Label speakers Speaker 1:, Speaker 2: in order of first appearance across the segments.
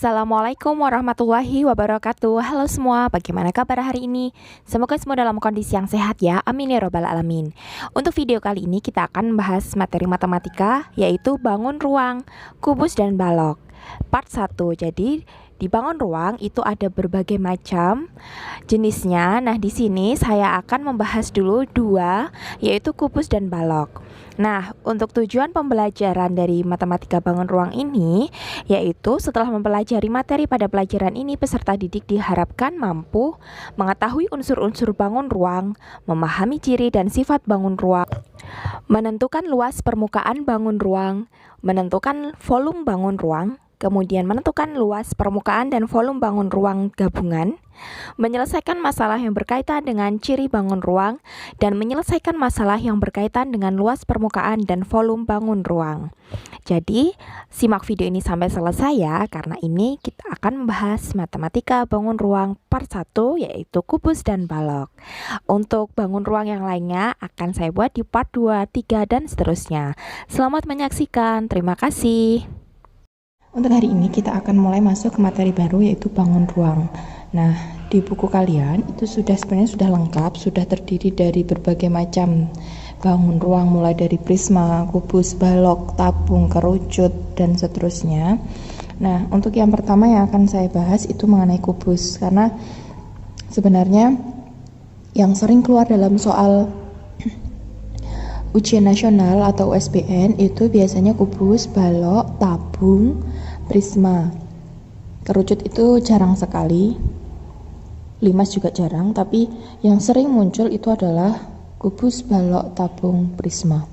Speaker 1: Assalamualaikum warahmatullahi wabarakatuh. Halo semua, bagaimana kabar hari ini? Semoga semua dalam kondisi yang sehat ya, amin ya robbal alamin. Untuk video kali ini kita akan membahas materi matematika, yaitu bangun ruang, kubus dan balok. Part 1, jadi di bangun ruang itu ada berbagai macam jenisnya. Nah, di sini saya akan membahas dulu dua, yaitu kubus dan balok. Nah, untuk tujuan pembelajaran dari matematika bangun ruang ini, yaitu setelah mempelajari materi pada pelajaran ini, peserta didik diharapkan mampu mengetahui unsur-unsur bangun ruang, memahami ciri dan sifat bangun ruang, menentukan luas permukaan bangun ruang, menentukan volume bangun ruang, kemudian menentukan luas permukaan dan volume bangun ruang gabungan, menyelesaikan masalah yang berkaitan dengan ciri bangun ruang, dan menyelesaikan masalah yang berkaitan dengan luas permukaan dan volume bangun ruang. Jadi, simak video ini sampai selesai ya, karena ini kita akan membahas matematika bangun ruang part 1, yaitu kubus dan balok. Untuk bangun ruang yang lainnya akan saya buat di part 2, 3, dan seterusnya. Selamat menyaksikan, terima kasih.
Speaker 2: Untuk hari ini kita akan mulai masuk ke materi baru, yaitu bangun ruang. Nah, di buku kalian itu sebenarnya sudah lengkap, sudah terdiri dari berbagai macam bangun ruang, mulai dari prisma, kubus, balok, tabung, kerucut, dan seterusnya. Nah, untuk yang pertama yang akan saya bahas itu mengenai kubus, karena sebenarnya yang sering keluar dalam soal ujian nasional atau USBN itu biasanya kubus, balok, tabung, prisma. Kerucut itu jarang sekali, limas juga jarang, tapi yang sering muncul itu adalah kubus, balok, tabung, prisma.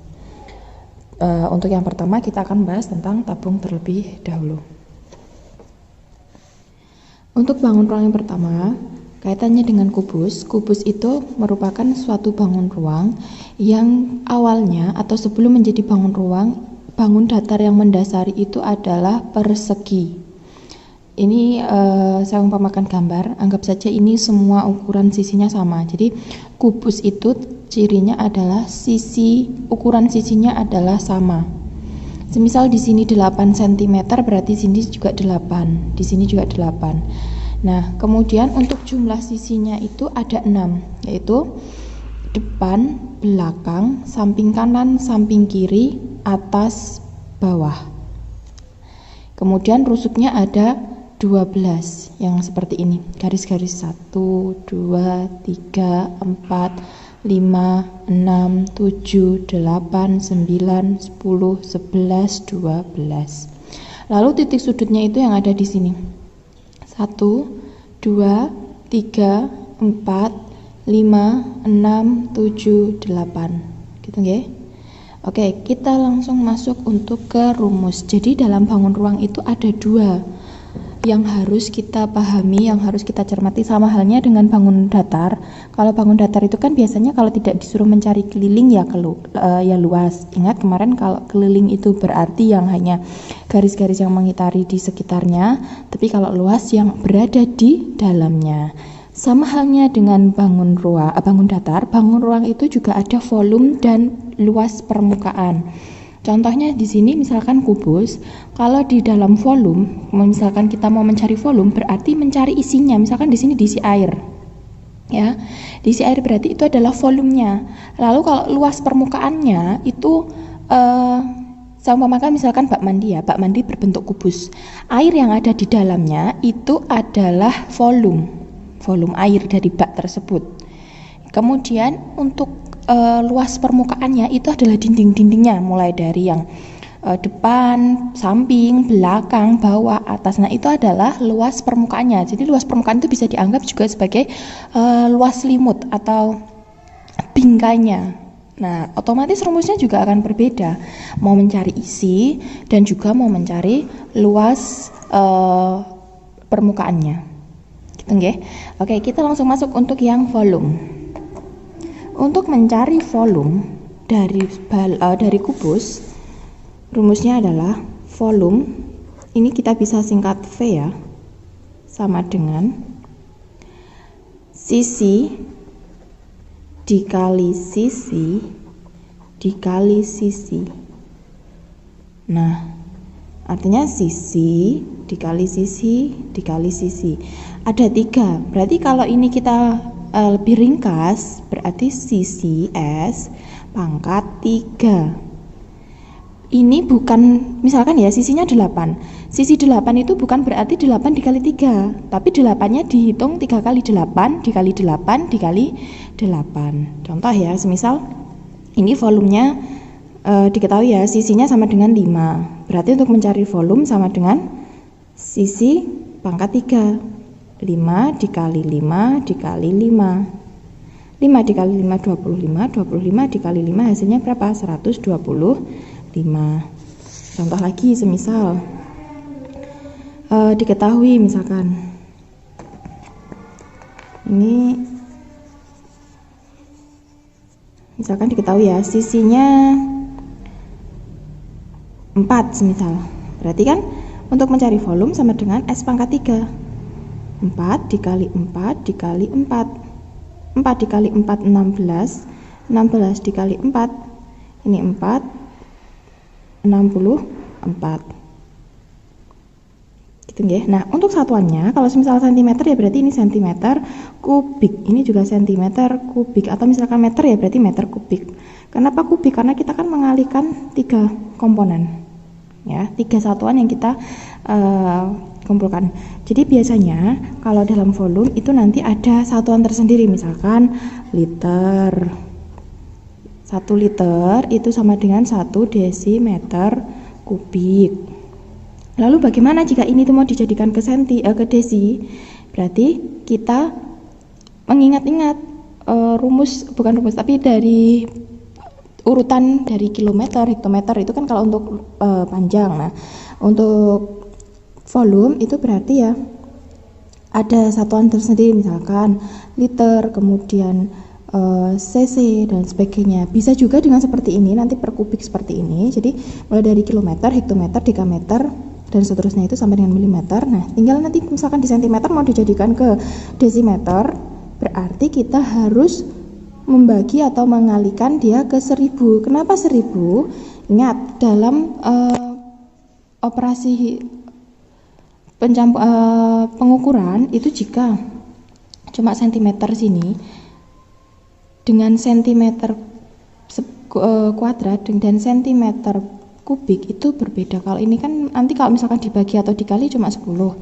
Speaker 2: Untuk yang pertama kita akan bahas tentang tabung terlebih dahulu. Untuk bangun ruang yang pertama, kaitannya dengan kubus. Kubus itu merupakan suatu bangun ruang yang awalnya atau sebelum menjadi bangun ruang, bangun datar yang mendasari itu adalah persegi. Ini saya umpamakan gambar, anggap saja ini semua ukuran sisinya sama. Jadi kubus itu cirinya adalah ukuran sisinya adalah sama. Semisal di sini 8 cm, berarti sini juga 8, di sini juga 8. Nah, kemudian untuk jumlah sisinya itu ada 6, yaitu depan, belakang, samping kanan, samping kiri, atas, bawah. Kemudian rusuknya ada 12 yang seperti ini, garis-garis 1, 2, 3, 4, 5, 6, 7, 8, 9, 10, 11, 12. Lalu titik sudutnya itu yang ada di sini. 1, 2, 3, 4, 5, 6, 7, 8. Gitu nggih? Oke, kita langsung masuk untuk ke rumus. Jadi dalam bangun ruang itu ada dua yang harus kita pahami, yang harus kita cermati, sama halnya dengan bangun datar. Kalau bangun datar itu kan biasanya kalau tidak disuruh mencari keliling ya ya luas. Ingat kemarin kalau keliling itu berarti yang hanya garis-garis yang mengitari di sekitarnya, tapi kalau luas yang berada di dalamnya. Sama halnya dengan bangun datar, bangun ruang itu juga ada volume dan luas permukaan. Contohnya di sini misalkan kubus, kalau di dalam volume, misalkan kita mau mencari volume berarti mencari isinya. Misalkan di sini diisi air. Ya. Diisi air berarti itu adalah volumenya. Lalu kalau luas permukaannya itu saya umpamakan misalkan bak mandi ya, bak mandi berbentuk kubus. Air yang ada di dalamnya itu adalah volume air dari bak tersebut. Kemudian untuk luas permukaannya itu adalah dinding-dindingnya, mulai dari yang depan, samping, belakang, bawah, atas. Nah, itu adalah luas permukaannya. Jadi luas permukaan itu bisa dianggap juga sebagai luas limut atau bingkainya. Nah, otomatis rumusnya juga akan berbeda. Mau mencari isi dan juga mau mencari luas permukaannya. Gitu nggih? Oke, kita langsung masuk untuk yang volume. Untuk mencari volume dari kubus, rumusnya adalah volume, ini kita bisa singkat V ya, sama dengan sisi dikali sisi dikali sisi. Nah, Artinya sisi dikali sisi dikali sisi. Ada 3. Berarti kalau ini kita lebih ringkas, berarti sisi S pangkat 3. Ini bukan, misalkan ya sisinya 8. Sisi 8 itu bukan berarti 8 dikali 3, tapi 8-nya dihitung 3 kali 8 dikali 8 dikali 8. Contoh ya, semisal ini volumenya diketahui ya, sisinya sama dengan 5. Berarti untuk mencari volume sama dengan sisi pangkat 3. 5 dikali 5 dikali 5. 5 dikali 5 25, 25 dikali 5 hasilnya berapa? 125. Contoh lagi, semisal diketahui misalkan ini, misalkan diketahui ya sisinya 4 semisal. Berarti kan untuk mencari volume sama dengan S pangkat 3. 4 dikali 4 dikali 4. 4 dikali 4 16. 16 dikali 4 ini 4 64. Gitu nggih. Nah, untuk satuannya kalau misal cm ya berarti ini cm kubik. Ini juga cm kubik, atau misalkan meter ya berarti meter kubik. Kenapa kubik? Karena kita kan mengalihkan 3 komponen. Ya, 3 satuan yang kita kumpulkan. Jadi biasanya kalau dalam volume itu nanti ada satuan tersendiri, misalkan liter. 1 liter itu sama dengan 1 desimeter kubik. Lalu bagaimana jika ini tuh mau dijadikan ke desi? Berarti kita mengingat-ingat bukan rumus tapi dari urutan dari kilometer, hektometer itu kan kalau untuk panjang. Nah, untuk volume itu berarti ya ada satuan tersendiri, misalkan liter, kemudian cc dan sebagainya. Bisa juga dengan seperti ini, nanti per kubik seperti ini. Jadi mulai dari kilometer, hektometer, dekameter dan seterusnya itu sampai dengan milimeter. Nah, tinggal nanti misalkan di sentimeter mau dijadikan ke desimeter, berarti kita harus membagi atau mengalihkan dia ke 1000. Kenapa 1000? Ingat, dalam operasi pengukuran itu jika cuma sentimeter sini dengan sentimeter kuadrat dan sentimeter kubik itu berbeda. Kalau ini kan nanti kalau misalkan dibagi atau dikali cuma 10,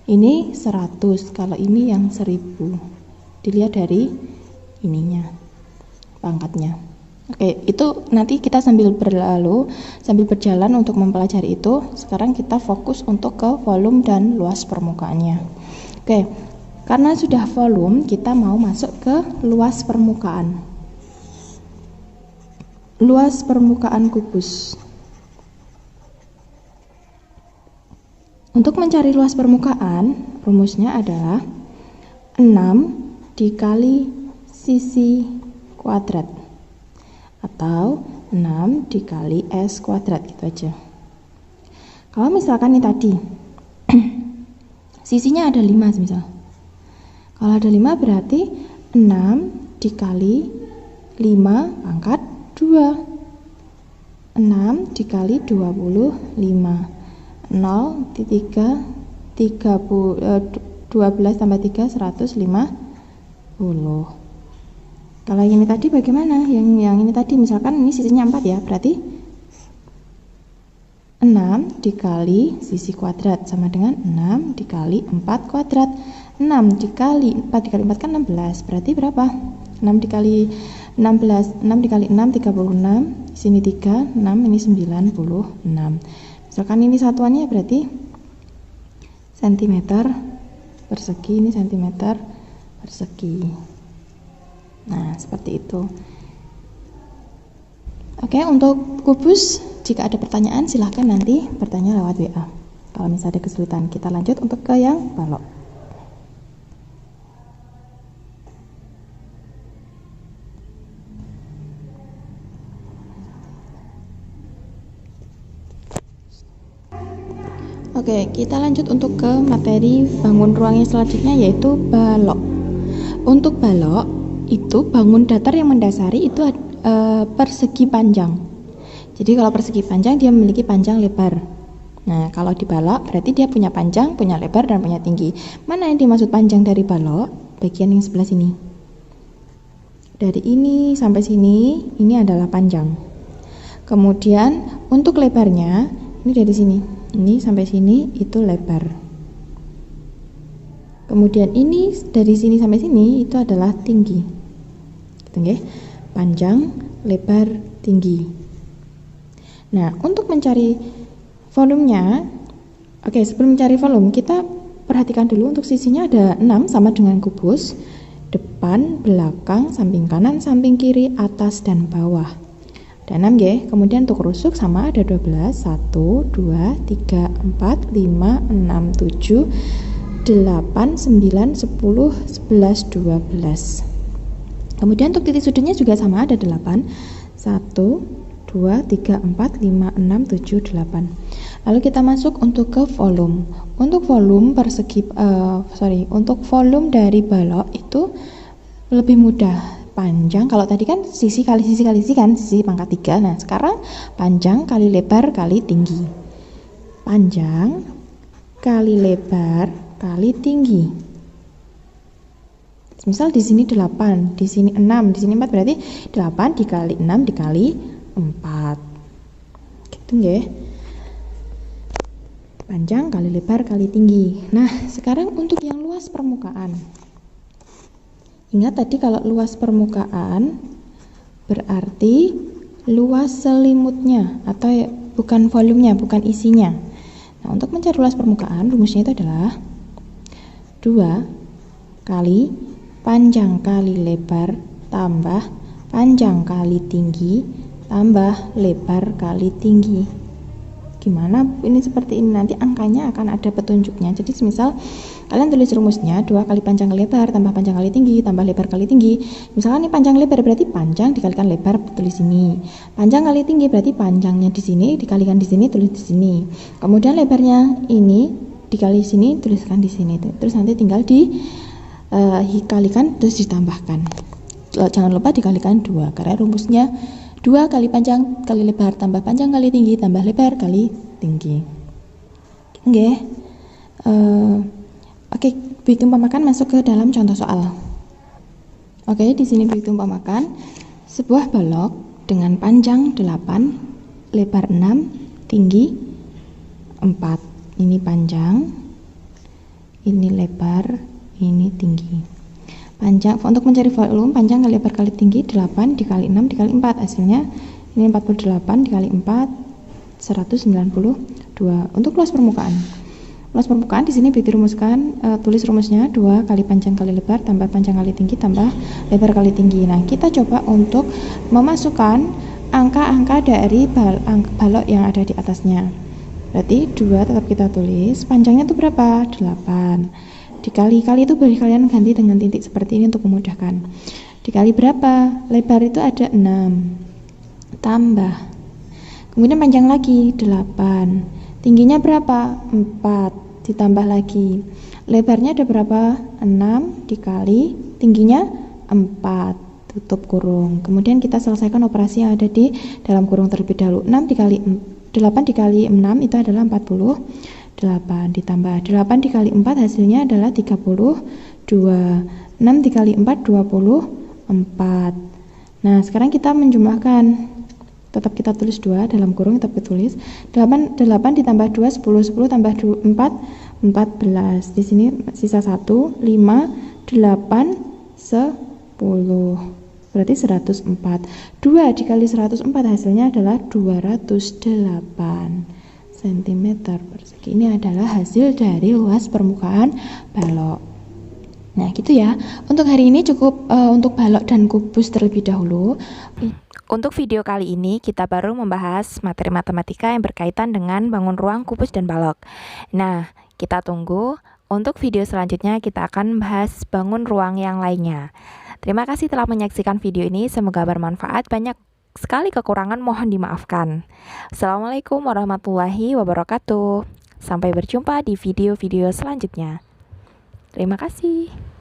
Speaker 2: ini 100, kalau ini yang 1000. Dilihat dari ininya, pangkatnya. Oke, itu nanti kita sambil berjalan untuk mempelajari itu. Sekarang kita fokus untuk ke volume dan luas permukaannya. Oke, karena sudah volume, kita mau masuk ke luas permukaan. Luas permukaan kubus. Untuk mencari luas permukaan, rumusnya adalah 6 dikali sisi kuadrat atau 6 dikali S kuadrat, gitu aja. Kalau misalkan ini tadi sisinya ada 5 misal. Kalau ada 5 berarti 6 dikali 5 pangkat 2. 6 dikali 25. 0 di 12 tambah 3 150. Kalau yang ini tadi bagaimana? Yang ini tadi misalkan ini sisinya 4 ya, berarti 6 dikali sisi kuadrat sama dengan 6 dikali 4 kuadrat. 6 dikali 4 dikali 4 kan 16, berarti berapa? 6 dikali 16, 6 dikali 6 36, di sini 3, 6 ini 96. Misalkan ini satuannya berarti cm persegi, ini cm persegi. Nah, seperti itu. Oke, untuk kubus jika ada pertanyaan silahkan nanti bertanya lewat WA. Kalau misalnya ada kesulitan, kita lanjut untuk ke yang balok. Oke, kita lanjut untuk ke materi bangun ruang yang selanjutnya, yaitu balok. Untuk balok itu bangun datar yang mendasari itu persegi panjang. Jadi kalau persegi panjang dia memiliki panjang lebar. Nah, kalau di balok berarti dia punya panjang, punya lebar, dan punya tinggi. Mana yang dimaksud panjang dari balok? Bagian yang sebelah sini. Dari ini sampai sini, ini adalah panjang. Kemudian untuk lebarnya, ini dari sini. Ini sampai sini itu lebar. Kemudian ini dari sini sampai sini itu adalah tinggi. Gitu nggih. Panjang, lebar, tinggi. Nah, untuk mencari volumenya, oke, sebelum mencari volume kita perhatikan dulu untuk sisinya ada 6 sama dengan kubus, depan, belakang, samping kanan, samping kiri, atas, dan bawah. Ada 6 ya. Kemudian untuk rusuk sama ada 12, 1, 2, 3, 4, 5, 6, 7, 8, 9, 10, 11, 12. Kemudian untuk titik sudutnya juga sama ada 8, 1, 2, 3, 4, 5, 6, 7, 8. Lalu kita masuk untuk ke volume. Untuk volume untuk volume dari balok itu lebih mudah. Panjang, kalau tadi kan sisi kali sisi kali sisi kan, sisi pangkat 3. Nah, sekarang panjang kali lebar kali tinggi. Panjang kali lebar kali tinggi. Misal di sini 8, di sini 6, di sini 4, berarti 8 dikali 6 dikali 4. Gitu nggih. Panjang kali lebar kali tinggi. Nah, sekarang untuk yang luas permukaan. Ingat tadi kalau luas permukaan berarti luas selimutnya atau bukan volumenya, bukan isinya. Nah, untuk mencari luas permukaan rumusnya itu adalah 2 kali panjang kali lebar tambah panjang kali tinggi tambah lebar kali tinggi. Gimana ini seperti ini, nanti angkanya akan ada petunjuknya. Jadi misal kalian tulis rumusnya 2 kali panjang kali lebar tambah panjang kali tinggi tambah lebar kali tinggi. Misalkan ini panjang lebar berarti panjang dikalikan lebar, tulis sini. Panjang kali tinggi berarti panjangnya di sini dikalikan di sini, tulis di sini. Kemudian lebarnya ini dikali sini, tuliskan di sini. Terus nanti tinggal dikalikan terus ditambahkan. Jangan lupa dikalikan 2 karena rumusnya 2 kali panjang kali lebar tambah panjang kali tinggi tambah lebar kali tinggi. Oke. Oke, beri umpamakan masuk ke dalam contoh soal. Oke, di sini beri umpamakan sebuah balok dengan panjang 8, lebar 6, tinggi 4. Ini panjang, ini lebar, ini tinggi. Panjang, untuk mencari volume panjang kali lebar kali tinggi 8 dikali 6 dikali 4, hasilnya ini 48 dikali 4 192. Untuk luas permukaan di sini dirumuskan, tulis rumusnya 2 kali panjang kali lebar tambah panjang kali tinggi tambah lebar kali tinggi. Nah, kita coba untuk memasukkan angka-angka dari balok yang ada di atasnya. Berarti 2 tetap kita tulis, panjangnya itu berapa? 8. Dikali-kali itu boleh kalian ganti dengan titik seperti ini untuk memudahkan. Dikali berapa? Lebar itu ada 6. Tambah. Kemudian panjang lagi 8. Tingginya berapa? 4. Ditambah lagi. Lebarnya ada berapa? 6 dikali tingginya 4. Tutup kurung. Kemudian kita selesaikan operasi yang ada di dalam kurung terlebih dahulu. 8 dikali 6 itu adalah 48 ditambah 8 dikali 4 hasilnya adalah 32. 6 dikali 4 24. Nah, sekarang kita menjumlahkan. Tetap kita tulis 2 dalam kurung, tetap kita tulis 8 ditambah 2 10, 10 tambah 4 14. Di sini sisa 1 5 8 10. Berarti 104. 2 dikali 104 hasilnya adalah 208 cm persegi. Ini adalah hasil dari luas permukaan balok. Nah, gitu ya. Untuk hari ini cukup untuk balok dan kubus terlebih dahulu.
Speaker 1: Untuk video kali ini kita baru membahas materi matematika yang berkaitan dengan bangun ruang, kubus, dan balok. Nah, kita tunggu. Untuk video selanjutnya kita akan bahas bangun ruang yang lainnya. Terima kasih telah menyaksikan video ini. Semoga bermanfaat. Banyak sekali kekurangan, mohon dimaafkan. Assalamualaikum warahmatullahi wabarakatuh. Sampai berjumpa di video-video selanjutnya. Terima kasih.